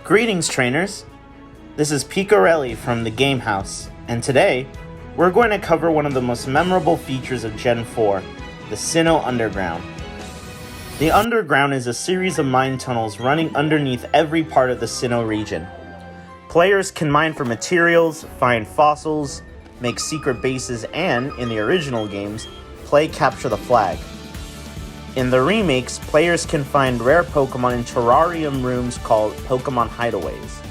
Greetings, trainers! This is Picorelli from the Game House, and today we're going to cover one of the most memorable features of Gen 4, the Sinnoh Underground. The Underground is a series of mine tunnels running underneath every part of the Sinnoh region. Players can mine for materials, find fossils, make secret bases, and, in the original games, play Capture the Flag. In the remakes, players can find rare Pokemon in terrarium rooms called Pokemon Hideaways.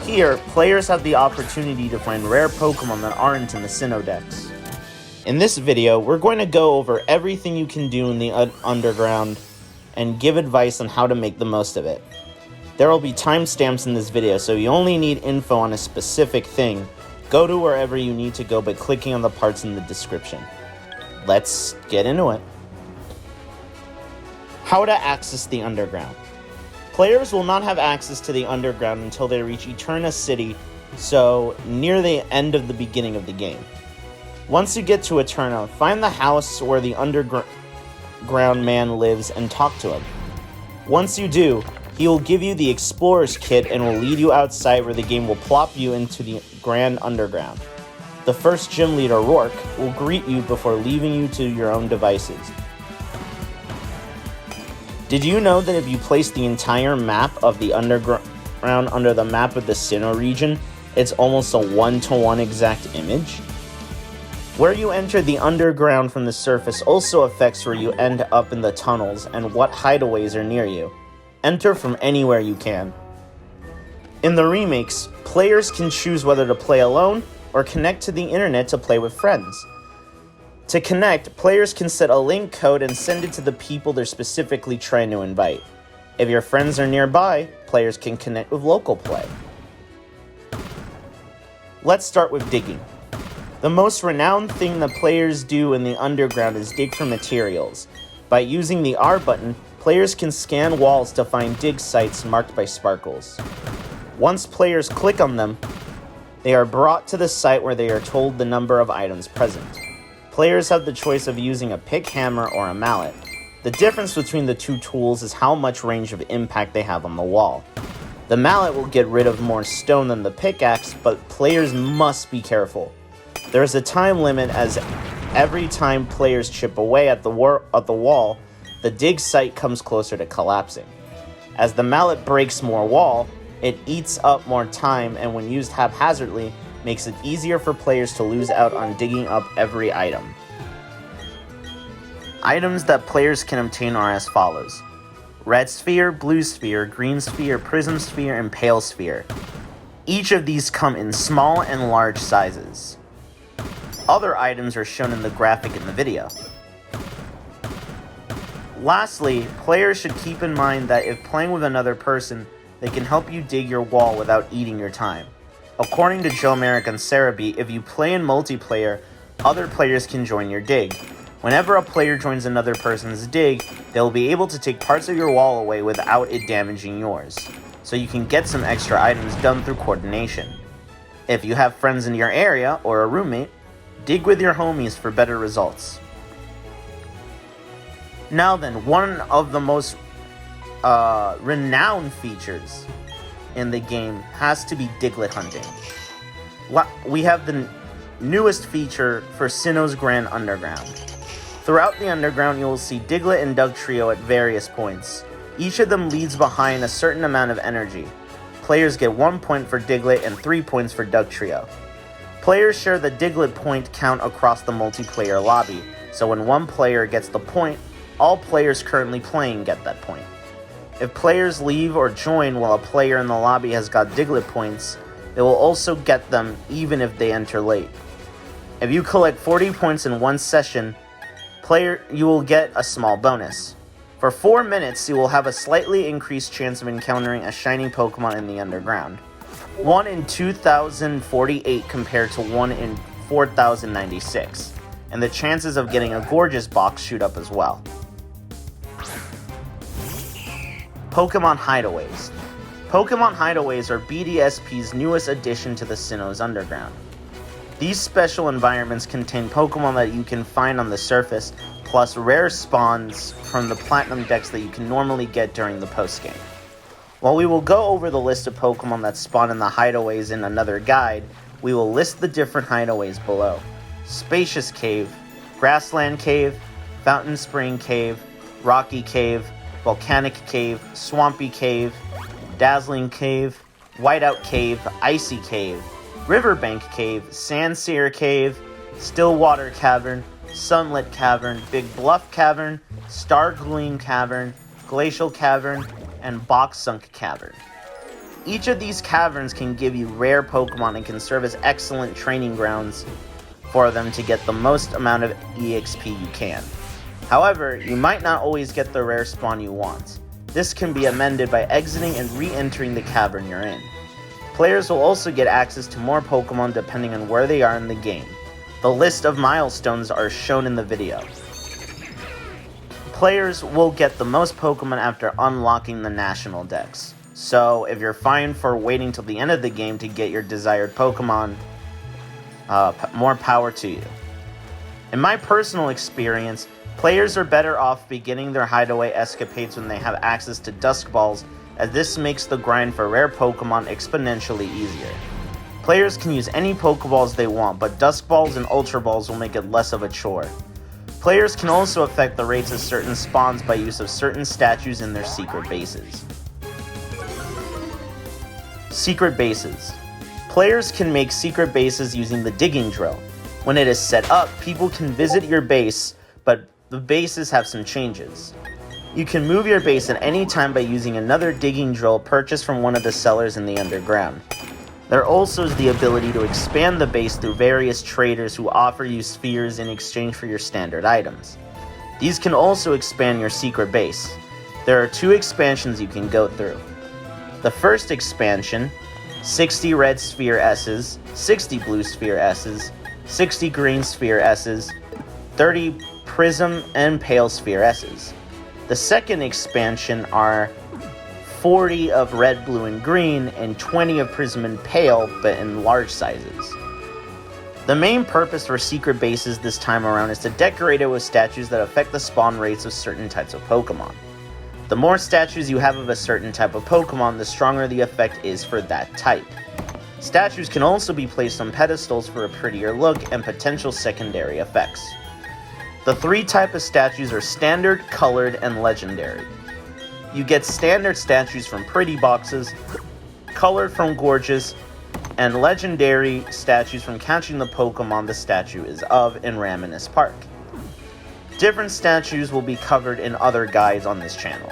Here, players have the opportunity to find rare Pokemon that aren't in the Sinnoh decks. In this video, we're going to go over everything you can do in the Underground and give advice on how to make the most of it. There will be timestamps in this video, so you only need info on a specific thing. Go to wherever you need to go by clicking on the parts in the description. Let's get into it. How to access the Underground. Players will not have access to the Underground until they reach Eterna City, so near the end of the beginning of the game. Once you get to Eterna, find the house where the Underground man lives and talk to him. Once you do, he will give you the Explorer's Kit and will lead you outside where the game will plop you into the Grand Underground. The first gym leader, Rourke, will greet you before leaving you to your own devices. Did you know that if you place the entire map of the Underground under the map of the Sinnoh region, it's almost a one-to-one exact image? Where you enter the Underground from the surface also affects where you end up in the tunnels and what hideaways are near you. Enter from anywhere you can. In the remakes, players can choose whether to play alone or connect to the internet to play with friends. To connect, players can set a link code and send it to the people they're specifically trying to invite. If your friends are nearby, players can connect with local play. Let's start with digging. The most renowned thing that players do in the Underground is dig for materials. By using the R button, players can scan walls to find dig sites marked by sparkles. Once players click on them, they are brought to the site where they are told the number of items present. Players have the choice of using a pick hammer or a mallet. The difference between the two tools is how much range of impact they have on the wall. The mallet will get rid of more stone than the pickaxe, but players must be careful. There is a time limit, as every time players chip away at the wall, the dig site comes closer to collapsing. As the mallet breaks more wall, it eats up more time, and when used haphazardly, makes it easier for players to lose out on digging up every item. Items that players can obtain are as follows: Red Sphere, Blue Sphere, Green Sphere, Prism Sphere, and Pale Sphere. Each of these come in small and large sizes. Other items are shown in the graphic in the video. Lastly, players should keep in mind that if playing with another person, they can help you dig your wall without eating your time. According to Joe Merrick and Sarah B, if you play in multiplayer, other players can join your dig. Whenever a player joins another person's dig, they'll be able to take parts of your wall away without it damaging yours, so you can get some extra items done through coordination. If you have friends in your area or a roommate, dig with your homies for better results. Now then, one of the most renowned features in the game has to be Diglett Hunting. We have the newest feature for Sinnoh's Grand Underground. Throughout the Underground, you will see Diglett and Dugtrio at various points. Each of them leaves behind a certain amount of energy. Players get 1 point for Diglett and 3 points for Dugtrio. Players share the Diglett point count across the multiplayer lobby, so when one player gets the point, all players currently playing get that point. If players leave or join while a player in the lobby has got Diglett points, they will also get them even if they enter late. If you collect 40 points in one session, you will get a small bonus. For 4 minutes, you will have a slightly increased chance of encountering a shiny Pokemon in the Underground. 1 in 2048 compared to 1 in 4096, and the chances of getting a gorgeous box shoot up as well. Pokemon Hideaways. Pokemon Hideaways are BDSP's newest addition to the Sinnoh's Underground. These special environments contain Pokemon that you can find on the surface, plus rare spawns from the Platinum decks that you can normally get during the post-game. While we will go over the list of Pokemon that spawn in the Hideaways in another guide, we will list the different Hideaways below. Spacious Cave, Grassland Cave, Fountain Spring Cave, Rocky Cave, Volcanic Cave, Swampy Cave, Dazzling Cave, Whiteout Cave, Icy Cave, Riverbank Cave, Sandseer Cave, Stillwater Cavern, Sunlit Cavern, Big Bluff Cavern, Star Gleam Cavern, Glacial Cavern, and Box Sunk Cavern. Each of these caverns can give you rare Pokemon and can serve as excellent training grounds for them to get the most amount of EXP you can. However, you might not always get the rare spawn you want. This can be amended by exiting and re-entering the cavern you're in. Players will also get access to more Pokemon depending on where they are in the game. The list of milestones are shown in the video. Players will get the most Pokemon after unlocking the National Dex. So, if you're fine for waiting till the end of the game to get your desired Pokemon, more power to you. In my personal experience, players are better off beginning their Hideaway escapades when they have access to Dusk Balls, as this makes the grind for rare Pokemon exponentially easier. Players can use any Pokeballs they want, but Dusk Balls and Ultra Balls will make it less of a chore. Players can also affect the rates of certain spawns by use of certain statues in their secret bases. Secret bases. Players can make secret bases using the digging drill. When it is set up, people can visit your base, but the bases have some changes. You can move your base at any time by using another digging drill purchased from one of the sellers in the underground. There also is the ability to expand the base through various traders who offer you spheres in exchange for your standard items. These can also expand your secret base. There are 2 expansions you can go through. The first expansion, 60 red sphere S's, 60 blue sphere S's, 60 green sphere S's, 30 prism and pale sphere S's. The second expansion are 40 of red, blue, and green, and 20 of prism and pale, but in large sizes. The main purpose for secret bases this time around is to decorate it with statues that affect the spawn rates of certain types of Pokemon. The more statues you have of a certain type of Pokemon, the stronger the effect is for that type. Statues can also be placed on pedestals for a prettier look and potential secondary effects. The 3 types of statues are Standard, Colored, and Legendary. You get Standard statues from Pretty Boxes, Colored from Gorgeous, and Legendary statues from catching the Pokemon the statue is of in Raminas Park. Different statues will be covered in other guides on this channel.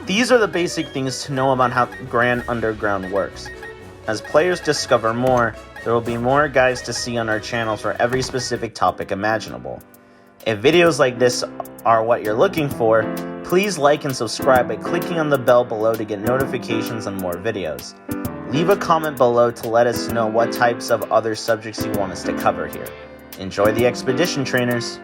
These are the basic things to know about how Grand Underground works. As players discover more, there will be more guides to see on our channel for every specific topic imaginable. If videos like this are what you're looking for, please like and subscribe by clicking on the bell below to get notifications on more videos. Leave a comment below to let us know what types of other subjects you want us to cover here. Enjoy the expedition, trainers!